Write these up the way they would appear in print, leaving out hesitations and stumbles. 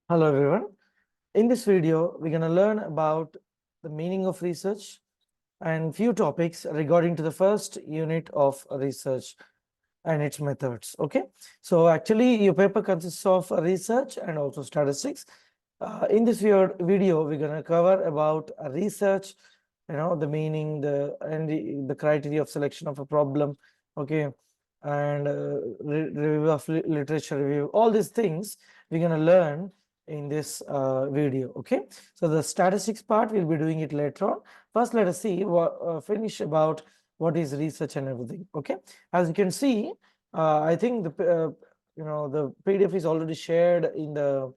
Hello everyone. In this video, we're going to learn about the meaning of research and few topics regarding to the first unit of research and its methods. Okay. So actually your paper consists of research and also statistics. In this video, we're going to cover about research, the meaning, the criteria of selection of a problem. Okay. And review of literature review, all these things we're going to learn in this video. Okay, so the statistics part we'll be doing it later on. First, let us see what finish about what is research and everything. Okay, as you can see, I think the PDF is already shared in the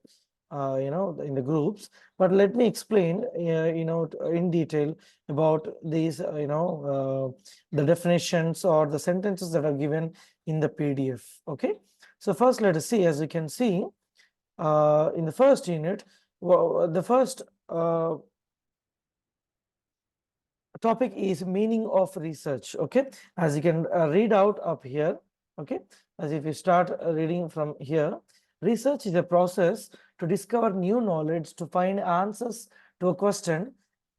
in the groups, but let me explain in detail about these the definitions or the sentences that are given in the PDF. Okay, so first let us see. As you can see, in the first unit, the first topic is meaning of research. Okay, as you can read out up here. Okay, as if you start reading from here, research is a process to discover new knowledge, to find answers to a question.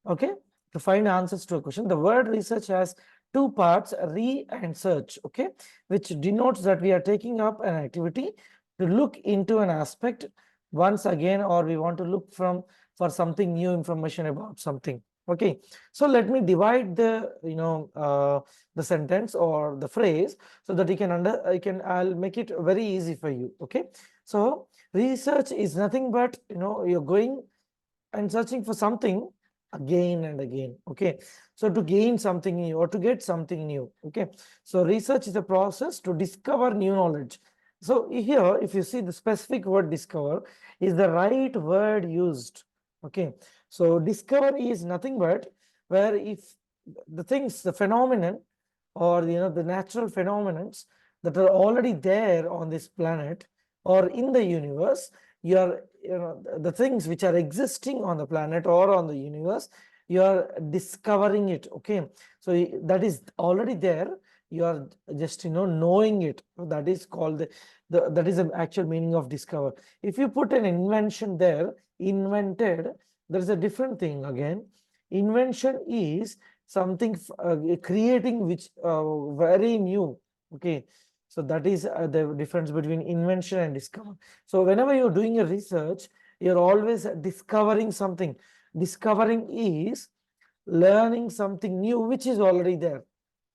Okay, to find answers to a question. The word research has two parts, re and search. Okay, which denotes that we are taking up an activity to look into an aspect once again, or we want to look for something new information about something. Okay, so let me divide the sentence or the phrase so that I'll make it very easy for you. Okay, so research is nothing but you're going and searching for something again and again. Okay, so to gain something new or to get something new. Okay, so research is a process to discover new knowledge. So here, if you see, the specific word discover is the right word used. Okay, so discover is nothing but where if the phenomenon or the natural phenomenons that are already there on this planet or in the universe, you are the things which are existing on the planet or on the universe, you are discovering it. Okay, so that is already there, you are just knowing it. That is called that is the actual meaning of discover. If you put an invention there, invented, there is a different thing again. Invention is something creating which very new. Okay, so that is the difference between invention and discover. So whenever you're doing a research, you're always discovering something. Discovering is learning something new which is already there.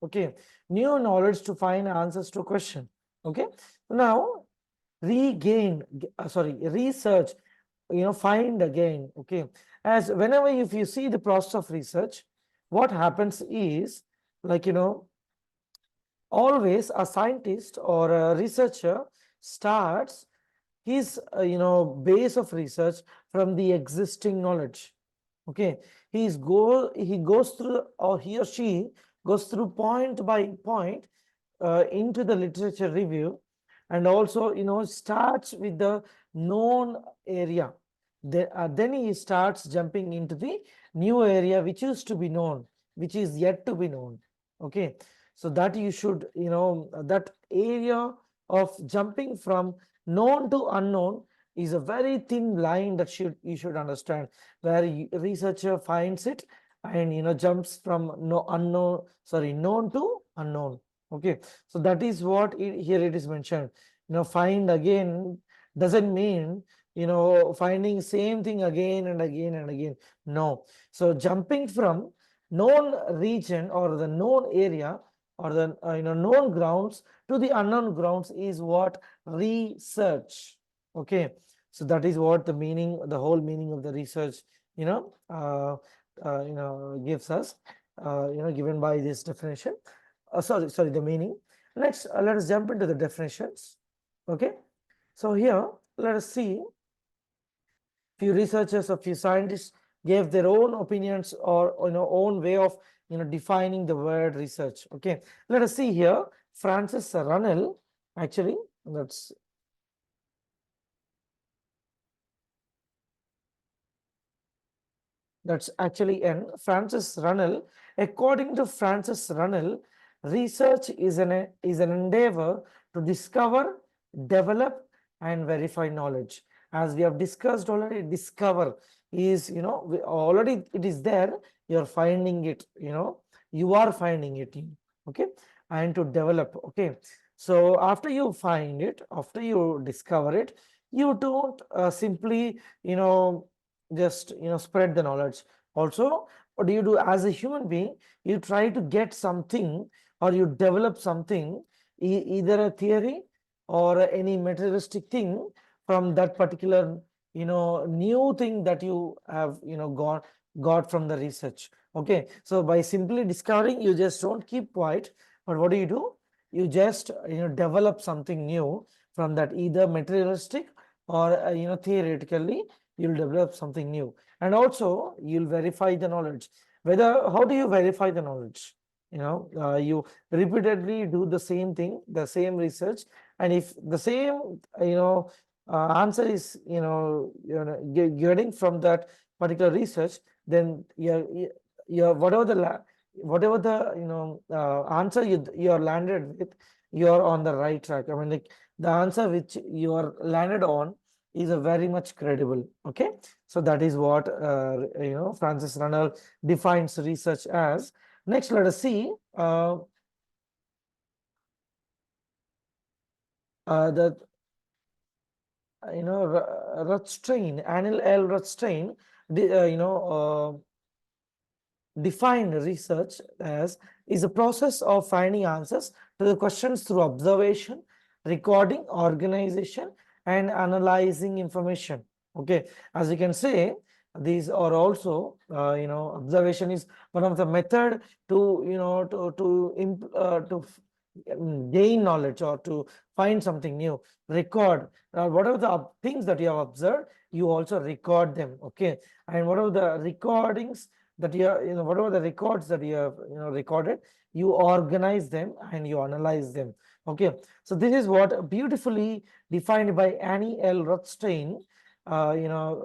Okay, new knowledge to find answers to a question. Okay, now research, find again. Okay, as whenever if you see the process of research, what happens is, like always a scientist or a researcher starts his base of research from the existing knowledge. Okay, he goes through, or he or she goes through point by point into the literature review, and also starts with the known area. Then he starts jumping into the new area which is to be known, which is yet to be known. Okay, so that you should that area of jumping from known to unknown is a very thin line that you should understand, where researcher finds it and jumps from known to unknown. Okay, so that is what here it is mentioned. Find again doesn't mean finding same thing again and again and again. No, so jumping from known region or the known area or the known grounds to the unknown grounds is what research. Okay, so that is what the whole meaning of the research gives us, given by this definition. Sorry, the meaning. Let us jump into the definitions. Okay, so here let us see, few researchers or few scientists gave their own opinions or own way of defining the word research. Okay, let us see here. Francis Runnell, actually that's actually N. Francis Runnell. According to Francis Runnell, research is an endeavor to discover, develop, and verify knowledge. as we have discussed already. Discover is, already it is there, you're finding it, you are finding it, okay. And to develop, okay. So after you find it, after you discover it, you don't simply, just, spread the knowledge. Also, what do you do as a human being? You try to get something, or you develop something, either a theory or any materialistic thing from that particular, new thing that you have, got from the research. Okay, so by simply discovering, you just don't keep quiet, but what do? You just, develop something new from that, either materialistic or, theoretically, you'll develop something new. And also you'll verify the knowledge. Whether, how do you verify the knowledge? You repeatedly do the same thing, the same research, and if the same, answer is, getting from that particular research, then you're whatever the, answer you're landed with, you're on the right track. I mean, like, the answer which you are landed on is a very much credible. Okay, so that is what, Francis Runnell defines research as. Next, let us see the, Rothstein, Anil L. Rothstein, defined research as is a process of finding answers to the questions through observation, recording, organization, and analyzing information. Okay, as you can say, these are also, observation is one of the method to, gain knowledge or to find something new. Record, whatever the things that you have observed, you also record them. Okay, and whatever the recordings that you are, whatever the records that you have, recorded, you organize them and you analyze them. Okay, so this is what beautifully defined by Annie L. Rothstein,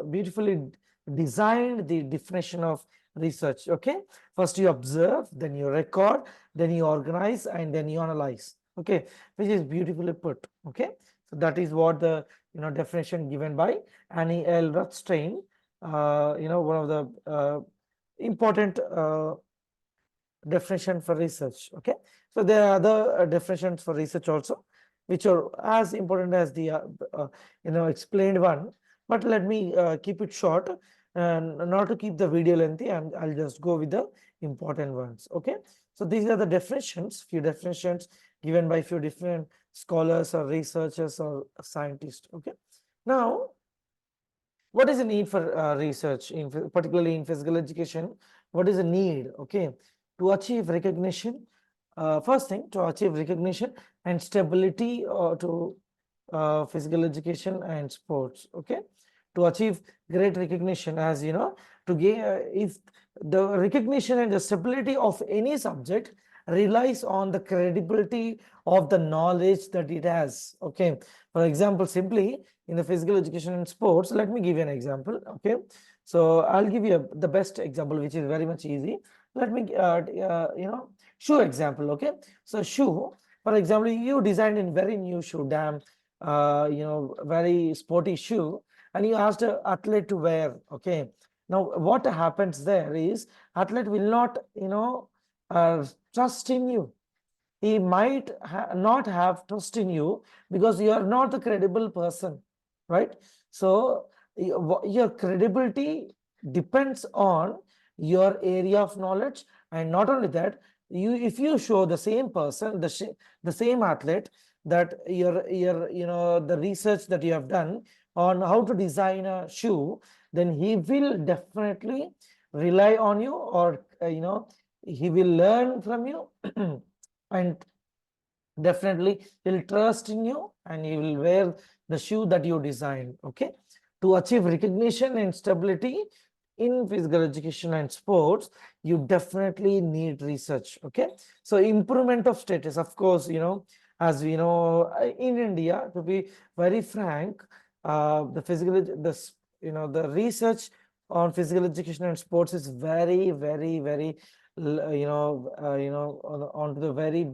beautifully designed the definition of research. Okay, first you observe, then you record, then you organize, and then you analyze. Okay, which is beautifully put. Okay, so that is what the, definition given by Annie L. Rothstein, one of the important definition for research. Okay, so there are other definitions for research also, which are as important as the explained one, but let me keep it short, and not to keep the video lengthy, and I'll just go with the important ones. Okay, so these are the definitions, few definitions given by few different scholars or researchers or scientists. Okay, now what is the need for research, particularly in physical education? What is the need? Okay, to achieve recognition, first thing, to achieve recognition and stability to physical education and sports. Okay, to achieve great recognition, as you know, to gain, if the recognition and the stability of any subject relies on the credibility of the knowledge that it has. Okay, for example, simply in the physical education and sports, let me give you an example. Okay, so I'll give you the best example, which is very much easy. Let me shoe example. Okay, so shoe, for example, you designed a very new shoe, damn, very sporty shoe, and you asked an athlete to wear. Okay, now what happens there is, athlete will not, trust in you. He might not have trust in you because you are not the credible person, right? So your credibility depends on your area of knowledge, and not only that, if you show the same person, the same athlete, that the research that you have done on how to design a shoe, then he will definitely rely on you, or he will learn from you and definitely he'll trust in you, and he will wear the shoe that you designed. Okay, to achieve recognition and stability in physical education and sports, you definitely need research. Okay, so improvement of status, of course, as we know, in India, to be very frank, the the research on physical education and sports is very, very, very onto the very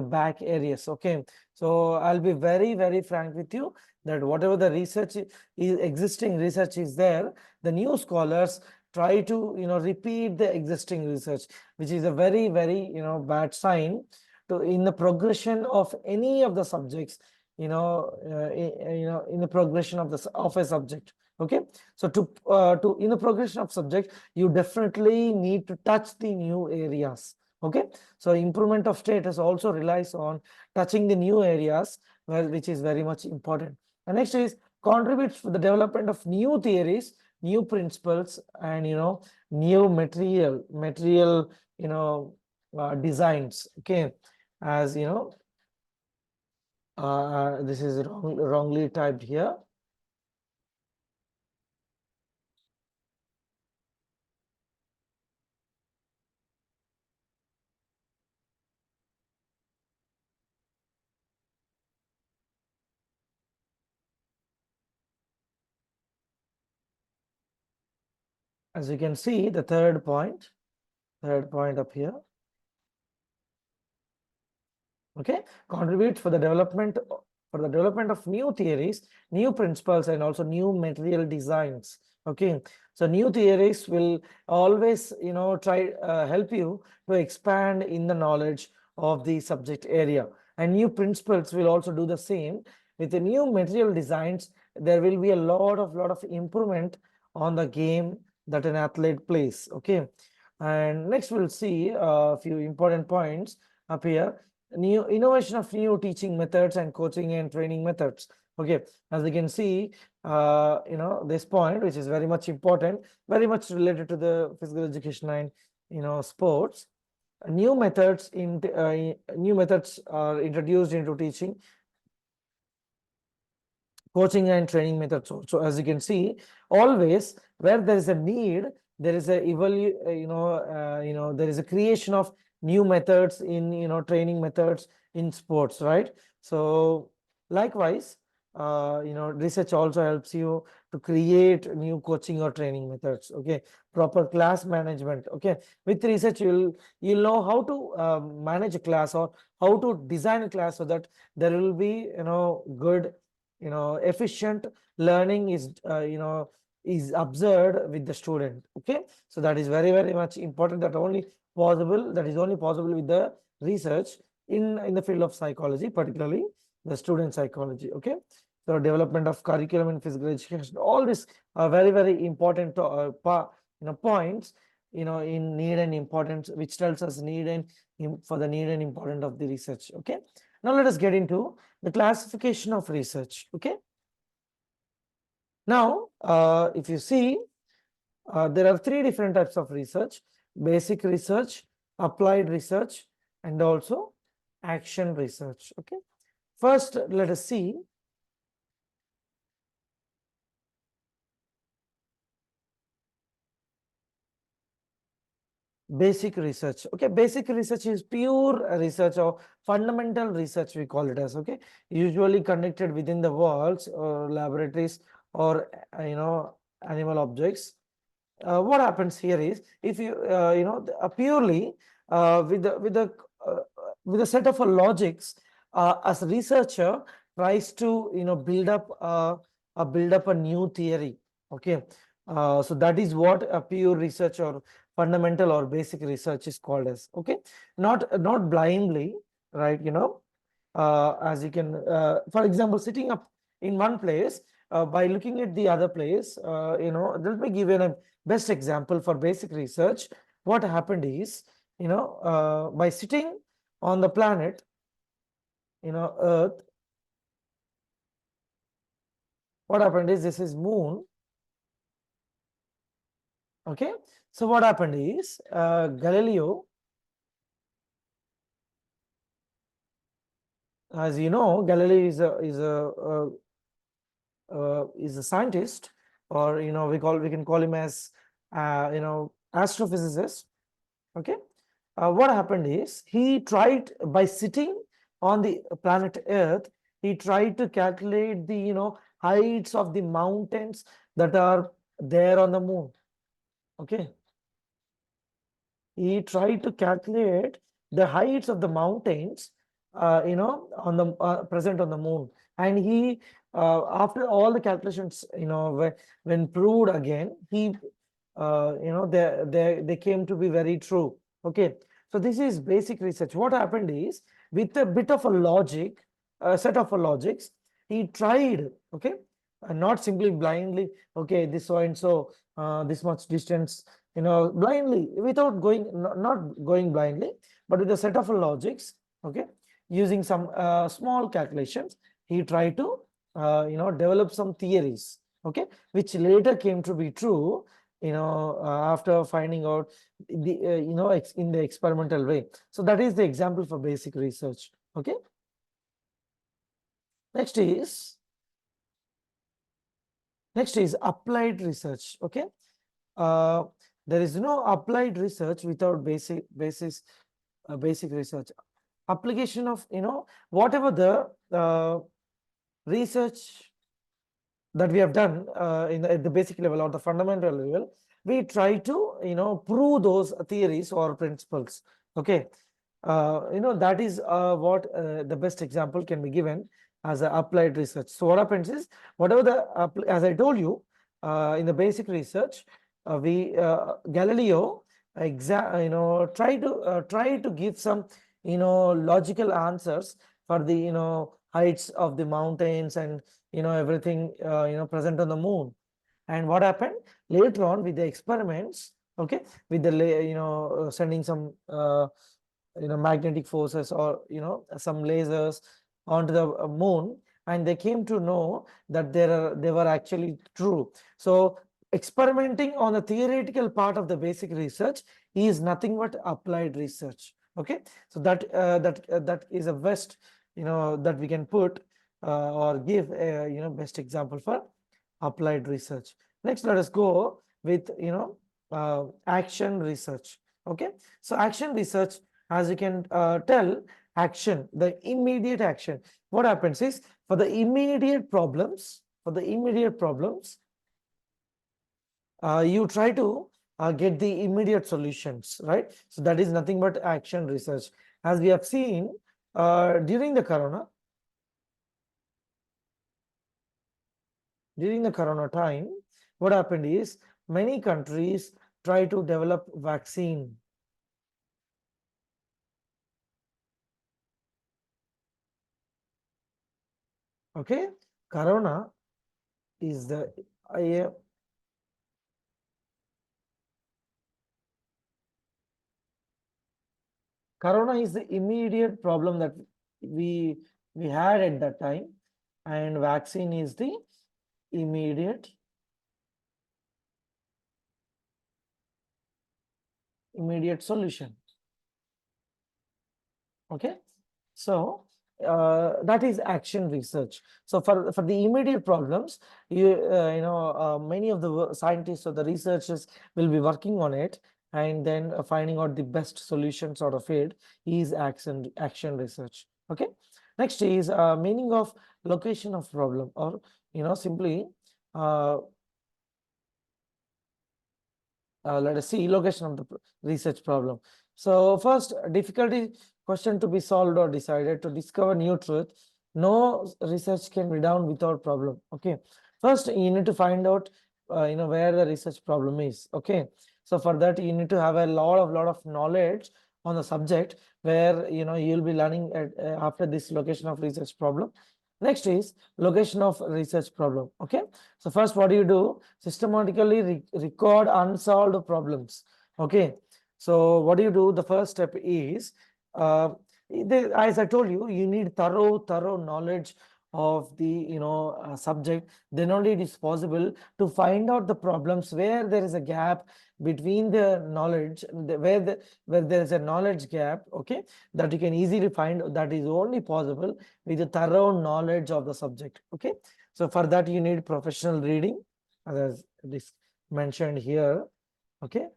back areas. Okay, so I'll be very frank with you that whatever the research is existing research is there, the new scholars try to repeat the existing research, which is a very bad sign to in the progression of any of the subjects, in the progression of a subject. Okay, so to in the progression of subject, you definitely need to touch the new areas. Okay, so improvement of status also relies on touching the new areas, which is very much important. And next is contributes to the development of new theories, new principles, and new material designs. Okay, as this is wrongly typed here. As you can see, the third point up here. Okay, contribute for the development of new theories, new principles, and also new material designs. Okay, so new theories will always try help you to expand in the knowledge of the subject area, and new principles will also do the same. With the new material designs, there will be a lot of improvement on the game that an athlete plays. Okay, and next we'll see a few important points up here. New innovation of new teaching methods and coaching and training methods. Okay, as you can see, this point, which is very much important, very much related to the physical education and sports. New methods are introduced into teaching, coaching and training methods. So as you can see, always where there is a need, there is a there is a creation of new methods in training methods in sports, right? So likewise, research also helps you to create new coaching or training methods. Okay, proper class management. Okay, with research you'll know how to manage a class, or how to design a class so that there will be good efficient learning is observed with the student. Okay, so that is very much important. That is only possible with the research in the field of psychology, particularly the student psychology. Okay, so development of curriculum in physical education, all these are very important points in need and importance, which tells us need and for the need and importance of the research. Okay, now let us get into the classification of research. Okay, now if you see, there are three different types of research: basic research, applied research, and also action research. Okay, first let us see basic research. Okay, basic research is pure research or fundamental research, we call it as. Okay, usually conducted within the walls or laboratories or animal objects. What happens here is, if you purely uh, with a set of logics, as a researcher tries to build up a new theory. Okay, so that is what a pure research or fundamental or basic research is called as. Okay, not blindly, right? As you can for example, sitting up in one place, by looking at the other place, let me give you a best example for basic research. What happened is, by sitting on the planet, Earth, what happened is, this is moon. Okay, so what happened is, Galileo, as you know, Galileo is a scientist, or we can call him as astrophysicist. Okay, what happened is, he tried, by sitting on the planet Earth, he tried to calculate the heights of the mountains that are there on the moon. Okay, he tried to calculate the heights of the mountains, on the present on the moon. And he, after all the calculations, when proved again, he, they came to be very true. Okay, so this is basic research. What happened is, with a bit of a logic, a set of a logics, he tried. Okay, not simply blindly. Okay, this so and so, this much distance, blindly, without going, not going blindly, but with a set of logics. Okay, using some small calculations, he tried to develop some theories. Okay, which later came to be true, after finding out the in the experimental way. So that is the example for basic research. Okay, next is applied research. Okay, uh, there is no applied research without basic research. Application of, whatever the research that we have done at the basic level or the fundamental level, we try to prove those theories or principles. Okay, that is what the best example can be given as a applied research. So what happens is, whatever the as I told you, in the basic research, we Galileo try to give some logical answers for the heights of the mountains and everything present on the moon. And what happened later on with the experiments, okay, with the sending some magnetic forces or some lasers onto the moon, and they came to know that they were actually true. So experimenting on the theoretical part of the basic research is nothing but applied research. Okay, so that is a best that we can put or give a best example for applied research. Next, let us go with action research. Okay, so action research, as you can tell, action, the immediate action. What happens is, for the immediate problems, you try to get the immediate solutions, right? So that is nothing but action research. As we have seen during the corona time, what happened is, many countries try to develop vaccine. Okay, corona is the corona is the immediate problem that we had at that time, and vaccine is the immediate solution. Okay, so that is action research. So for the immediate problems, many of the scientists or the researchers will be working on it, and then finding out the best solutions out of it is action research. Okay, next is meaning of location of problem, or simply let us see location of the research problem. So first, difficulty question to be solved or decided. To discover new truth, no research can be done without problem. Okay, first you need to find out where the research problem is. Okay, so for that you need to have a lot of knowledge on the subject, where you'll be learning after this location of research problem. Next is location of research problem. Okay, so first, what do you do? Systematically record unsolved problems. Okay, so what do you do? The first step is, as I told you, you need thorough knowledge of the subject. Then only it is possible to find out the problems where there is a gap between the knowledge, where there is a knowledge gap. Okay, that you can easily find. That is only possible with a thorough knowledge of the subject. Okay, so for that you need professional reading, as this mentioned here. Okay,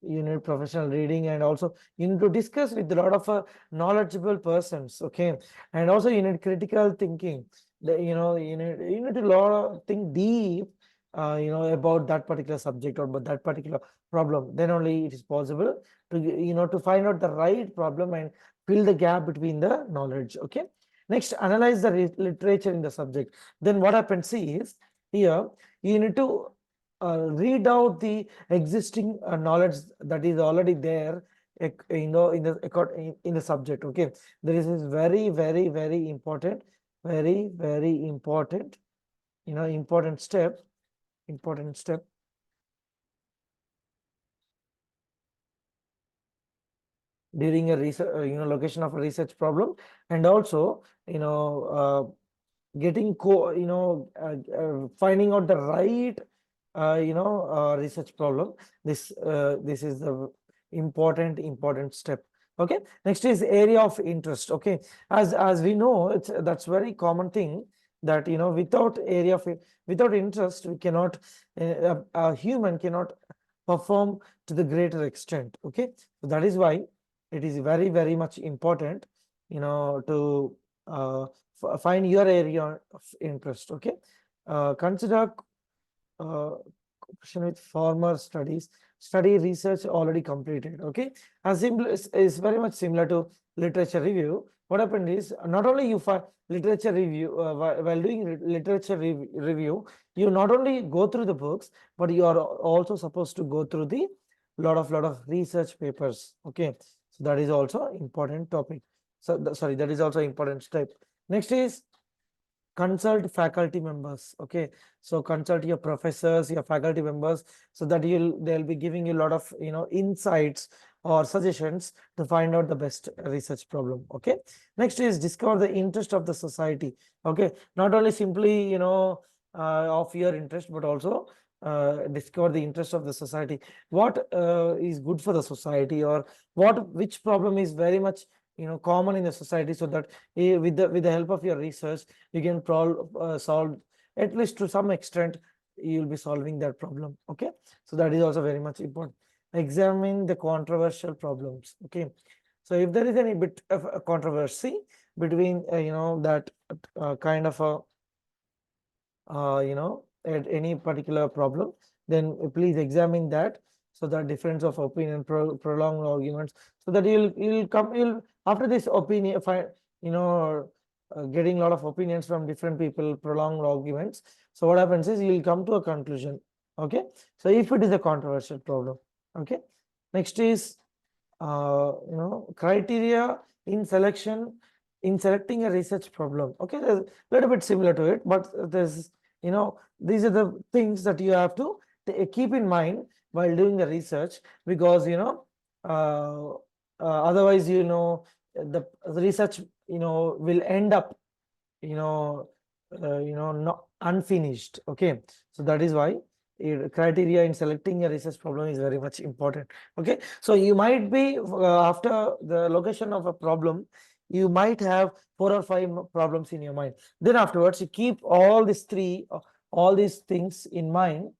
you need professional reading, and also you need to discuss with a lot of knowledgeable persons. Okay, and also you need critical thinking. You need to think deep about that particular subject or about that particular problem, then only it is possible to to find out the right problem and fill the gap between the knowledge. Okay. Next, analyze the literature in the subject. Then what happens is, here you need to read out the existing knowledge that is already there, in the subject. Okay, this is very, very, very important, very, very important, important step during a research, location of a research problem, and also getting finding out the right research problem. This is the important step. Okay, next is area of interest. Okay, as we know, that's very common thing, that without without interest, we cannot, a human cannot perform to the greater extent. Okay, so that is why it is very, very much important to find your area of interest. Okay, consider question with former study research already completed. Okay, as simple is very much similar to literature review. What happened is, not only you find literature review, while doing literature review, you not only go through the books, but you are also supposed to go through the lot of research papers. Okay, so that is also important topic. So sorry, that is also important step. Next is consult faculty members. Okay, so consult your professors, your faculty members, so that they'll be giving you a lot of insights or suggestions to find out the best research problem. Okay, next is discover the interest of the society. Okay, not only simply of your interest, but also discover the interest of the society. What is good for the society, or which problem is very much common in the society, so that with the help of your research, you can solve, at least to some extent, you'll be solving that problem. Okay, so that is also very much important. Examine the controversial problems. Okay, so if there is any bit of a controversy between that kind of a at any particular problem, then please examine that, so that difference of opinion, prolonged arguments, so that you'll after this opinion, getting a lot of opinions from different people, prolonged arguments. So what happens is, you'll come to a conclusion. Okay, so if it is a controversial problem. Okay, next is criteria in selecting a research problem. Okay, there's a little bit similar to it, but there's these are the things that you have to keep in mind while doing the research, because otherwise the research will end up not unfinished. Okay, so that is why criteria in selecting a research problem is very much important. Okay, so you might be after the location of a problem, you might have 4 or 5 problems in your mind. Then afterwards, you keep all these things in mind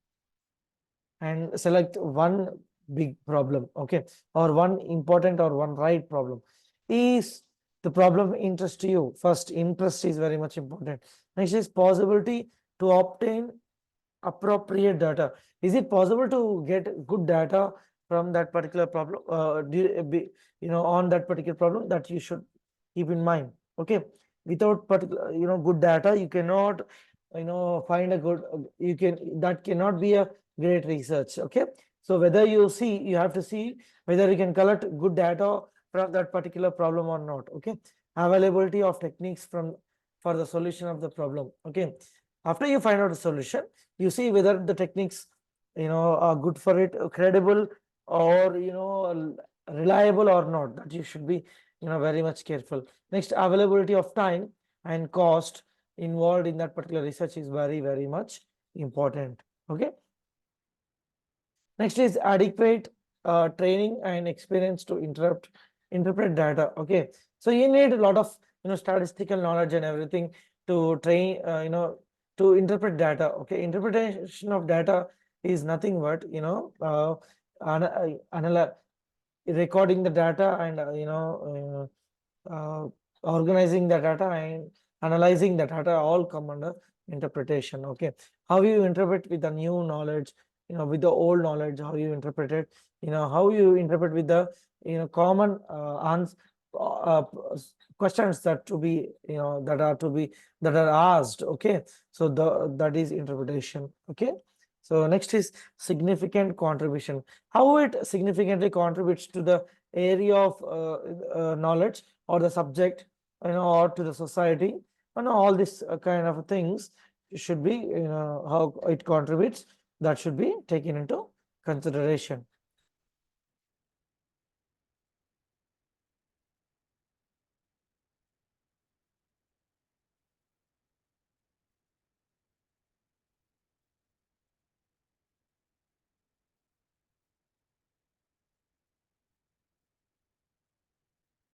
and select one big problem. Okay, or one important or one right problem. Is the problem interest to you? First, interest is very much important. Next is possibility to obtain appropriate data. Is it possible to get good data from that particular problem, on that particular problem? That you should keep in mind. Okay, without particular good data, you cannot find a good, that cannot be a great research. Okay, so whether you have to see whether you can collect good data from that particular problem or not. Okay, availability of techniques for the solution of the problem. Okay, after you find out the solution, you see whether the techniques are good for it, credible, or reliable or not. That you should be very much careful. Next, availability of time and cost involved in that particular research is very, very much important. Okay, next is adequate training and experience to interpret data. Okay, so you need a lot of statistical knowledge and everything to train to interpret data. Okay, interpretation of data is nothing but recording the data and organizing the data and analyzing the data, all come under interpretation. Okay, how you interpret with the new knowledge, with the old knowledge, how you interpret it, how you interpret with the common questions that to be that are asked. Okay, so that is interpretation. Okay, so next is significant contribution. How it significantly contributes to the area of knowledge or the subject, or to the society, all these kind of things should be, how it contributes, that should be taken into consideration.